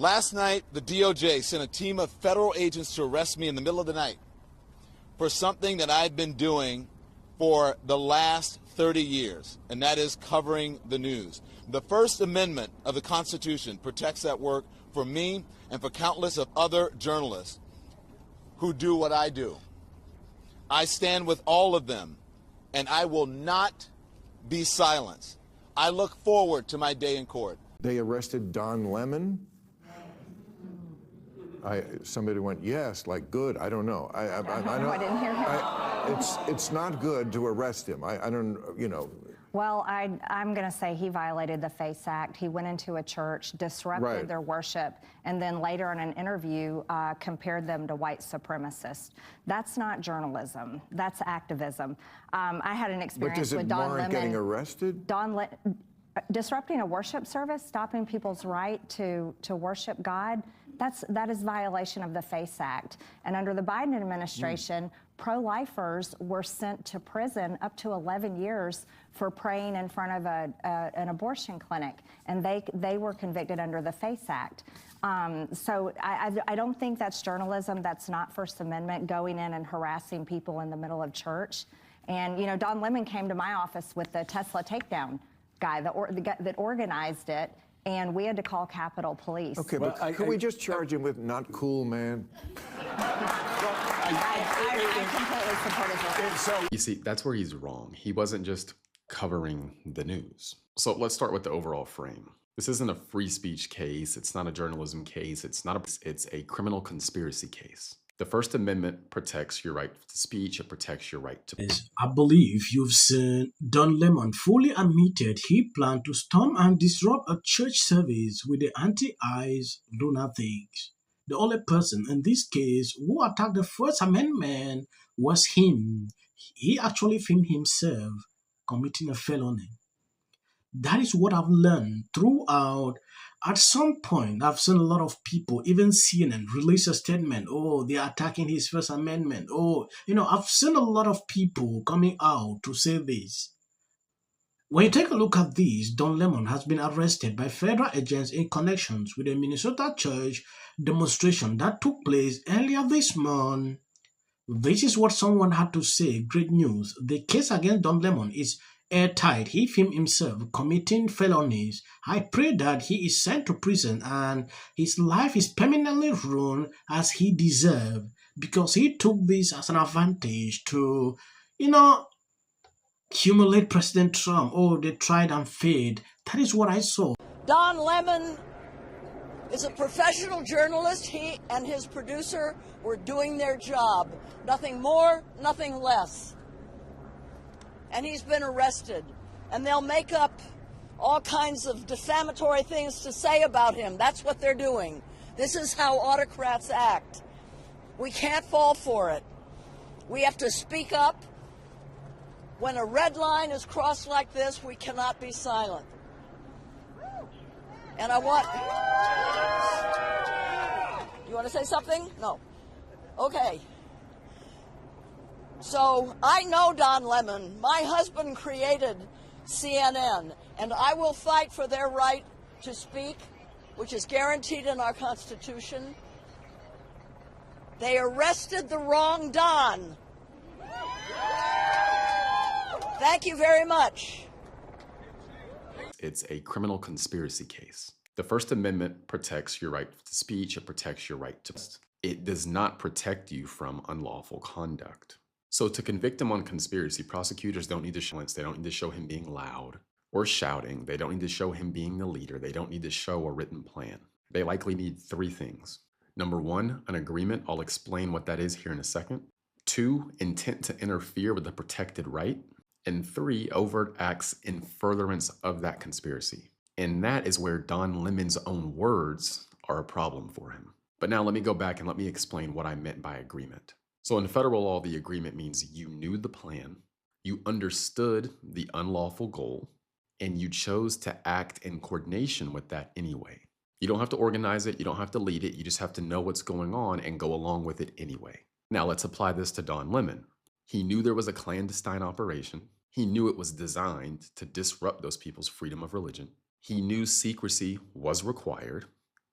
Last night, the DOJ sent a team of federal agents to arrest me in the middle of the night for something that I've been doing for the last 30 years, and that is covering the news. The First Amendment of the Constitution protects that work for me and for countless of other journalists who do what I do. I stand with all of them, and I will not be silenced. I look forward to my day in court. They arrested Don Lemon. Somebody went, yes, like good. I don't know. I didn't hear him. It's not good to arrest him. I don't, you know. Well, I'm going to say he violated the FACE Act. He went into a church, disrupted their worship, and then later in an interview compared them to white supremacists. That's not journalism. That's activism. I had an experience with Don Lemon. But does it warrant getting arrested? Disrupting a worship service, stopping people's right to worship God, that is violation of the FACE Act. And under the Biden administration, pro-lifers were sent to prison up to 11 years for praying in front of an abortion clinic, and they were convicted under the FACE Act. So I don't think that's journalism. That's not First Amendment, going in and harassing people in the middle of church. And, you know, Don Lemon came to my office with the Tesla takedown guy that organized it, and we had to call Capitol Police. Okay, well, but can we just charge him with not cool, man? I completely support his work. You see, that's where he's wrong. He wasn't just covering the news. So let's start with the overall frame. This isn't a free speech case. It's not a journalism case. It's a criminal conspiracy case. The First Amendment protects your right to speech. It protects your right to... I believe you've seen Don Lemon fully admitted he planned to storm and disrupt a church service with the anti-ICE lunatics. The only person in this case who attacked the First Amendment was him. He actually filmed himself committing a felony. That is what I've learned throughout. At some point, I've seen a lot of people, even CNN, release a statement. Oh, they're attacking his First Amendment. Oh, you know, I've seen a lot of people coming out to say this. When you take a look at this, Don Lemon has been arrested by federal agents in connections with a Minnesota church demonstration that took place earlier this month. This is what someone had to say. Great news. The case against Don Lemon is airtight. He filmed himself committing felonies. I pray that he is sent to prison and his life is permanently ruined as he deserved, because he took this as an advantage to, you know, humiliate President Trump. Oh, they tried and failed. That is what I saw. Don Lemon is a professional journalist. He and his producer were doing their job. Nothing more, nothing less. And he's been arrested. And they'll make up all kinds of defamatory things to say about him. That's what they're doing. This is how autocrats act. We can't fall for it. We have to speak up. When a red line is crossed like this, we cannot be silent. And you want to say something? No. Okay. So I know Don Lemon. My husband created CNN, and I will fight for their right to speak, which is guaranteed in our Constitution. They arrested the wrong Don. Thank you very much. It's a criminal conspiracy case. The First Amendment protects your right to speech. It protects your right to... It does not protect you from unlawful conduct. So to convict him on conspiracy, prosecutors don't need to show they don't need to show him being loud or shouting. They don't need to show him being the leader. They don't need to show a written plan. They likely need three things. Number one, an agreement. I'll explain what that is here in a second. Two, intent to interfere with the protected right. And three, overt acts in furtherance of that conspiracy. And that is where Don Lemon's own words are a problem for him. But now let me go back and let me explain what I meant by agreement. So in federal law, the agreement means you knew the plan, you understood the unlawful goal, and you chose to act in coordination with that anyway. You don't have to organize it, you don't have to lead it, you just have to know what's going on and go along with it anyway. Now let's apply this to Don Lemon. He knew there was a clandestine operation. He knew it was designed to disrupt those people's freedom of religion. He knew secrecy was required,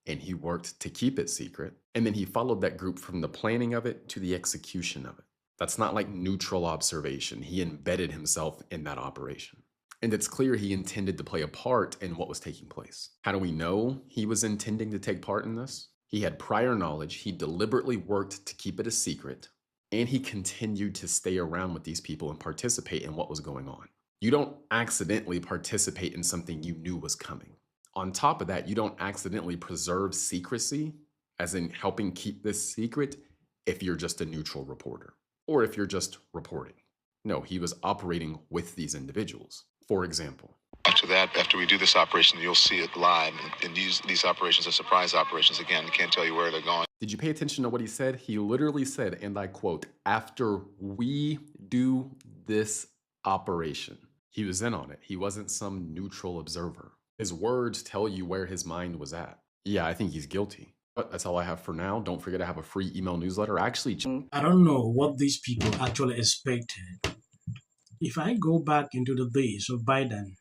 and he worked to keep it secret. And then he followed that group from the planning of it to the execution of it. That's not like neutral observation. He embedded himself in that operation. And it's clear he intended to play a part in what was taking place. How do we know he was intending to take part in this? He had prior knowledge, he deliberately worked to keep it a secret, and he continued to stay around with these people and participate in what was going on. You don't accidentally participate in something you knew was coming. On top of that, you don't accidentally preserve secrecy, as in helping keep this secret, if you're just a neutral reporter, or if you're just reporting. No, he was operating with these individuals. For example, after we do this operation, you'll see it live. And these operations are surprise operations. Again, I can't tell you where they're going. Did you pay attention to what he said? He literally said, and I quote, "After we do this operation." He was in on it. He wasn't some neutral observer. His words tell you where his mind was at. Yeah, I think he's guilty. But that's all I have for now. Don't forget to have a free email newsletter. Actually, I don't know what these people actually expected. If I go back into the days of Biden,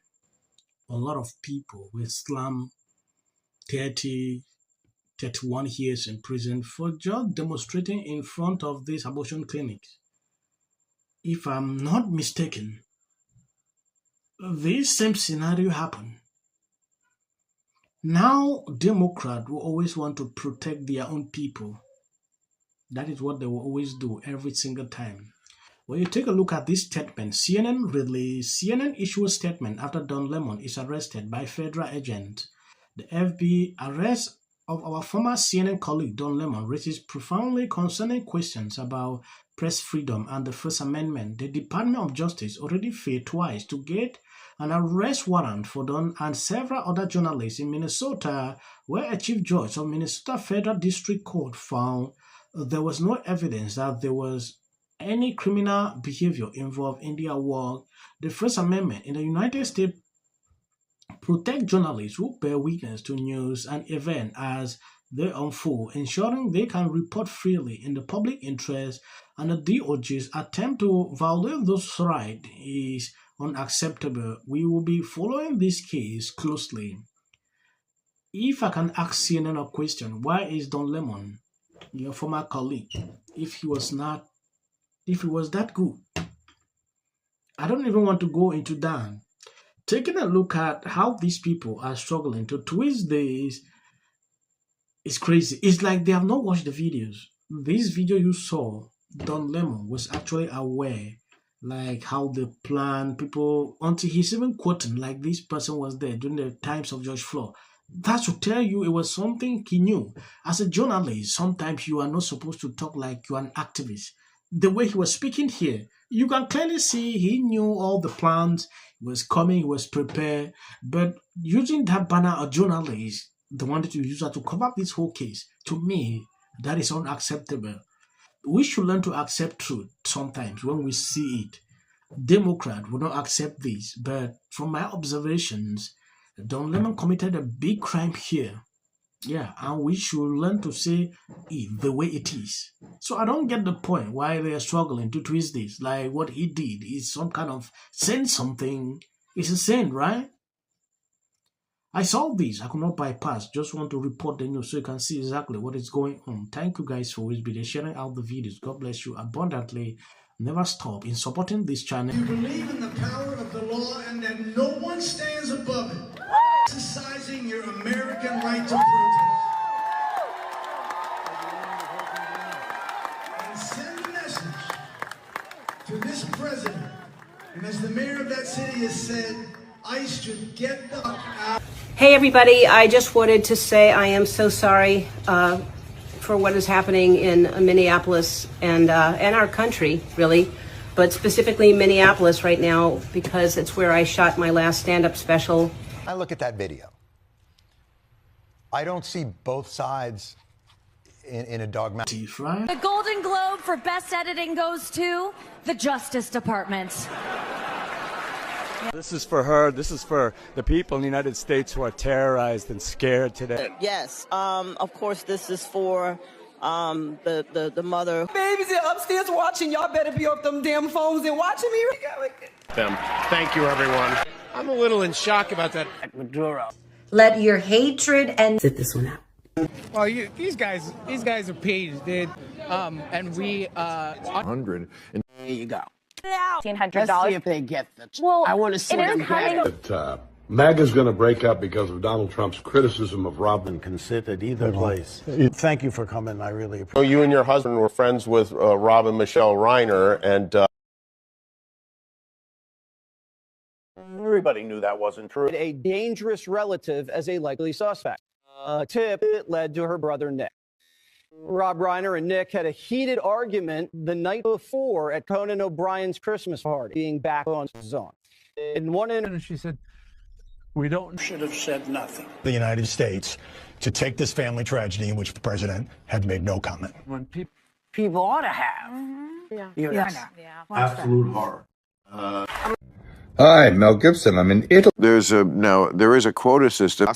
a lot of people will slam 30, 31 years in prison for just demonstrating in front of these abortion clinics. If I'm not mistaken, this same scenario happened. Now, Democrats will always want to protect their own people. That is what they will always do every single time. When you take a look at this statement, CNN issued a statement after Don Lemon is arrested by federal agents. The FBI arrest of our former CNN colleague Don Lemon raises profoundly concerning questions about press freedom and the First Amendment. The Department of Justice already failed twice to get an arrest warrant for Don and several other journalists in Minnesota, where a chief judge of Minnesota Federal District Court found there was no evidence that there was any criminal behavior involved in their work. The First Amendment in the United States protect journalists who bear witness to news and events as they unfold, ensuring they can report freely in the public interest, and the DOJ's attempt to violate those rights is unacceptable. We will be following this case closely. If I can ask CNN a question, why is Don Lemon, your former colleague, if he was that good? I don't even want to go into that. Taking a look at how these people are struggling to twist this is crazy. It's like they have not watched the videos. This video you saw, Don Lemon was actually aware, like how they plan people, until he's even quoting like this person was there during the times of George Floyd. That should tell you it was something he knew. As a journalist, sometimes you are not supposed to talk like you're an activist. The way he was speaking here, you can clearly see he knew all the plans, he was coming, he was prepared. But using that banner of journalists, they wanted to use that to cover up this whole case. To me, that is unacceptable. We should learn to accept truth sometimes when we see it. Democrats will not accept this, but from my observations, Don Lemon committed a big crime here. Yeah, and we should learn to say it the way it is. So I don't get the point why they are struggling to twist this. Like what he did is some kind of saying something. It's a sin, right? I saw this. I could not bypass. Just want to report the news so you can see exactly what is going on. Thank you guys for always be sharing out the videos. God bless you abundantly. Never stop in supporting this channel. You believe in the power of the law and that no one stands above it. Exercising your American right to protest. And send a message to this president. And as the mayor of that city has said, ICE should get the fuck out. Hey everybody, I just wanted to say I am so sorry for what is happening in Minneapolis and our country, really, but specifically Minneapolis right now because it's where I shot my last stand-up special. I look at that video. I don't see both sides in a dogmatic. The Golden Globe for Best Editing goes to the Justice Department. This is for her. This is for the people in the United States who are terrorized and scared today. Yes, of course this is for the mother. Babies are upstairs watching. Y'all better be off them damn phones and watching me. Thank you, everyone. I'm a little in shock about that. Let your hatred and... Sit this one out. Well, these guys are paid, dude. And we 100. And There you go. $1,500. Let's see if they get the. Well, I want to see it them is get it. That MAGA's going to break up because of Donald Trump's criticism of Robin. Can sit at either place. Thank you for coming. I really appreciate So you and your husband were friends with Rob and Michelle Reiner, and everybody knew that wasn't true. A dangerous relative as a likely suspect. A tip that led to her brother Nick. Rob Reiner and Nick had a heated argument the night before at Conan O'Brien's Christmas party, being back on zone. In one interview, she said, We should have said nothing. The United States to take this family tragedy in which the president had made no comment. When people ought to have. Yeah. Absolute horror. Hi, Mel Gibson. I'm in Italy. there is a quota system.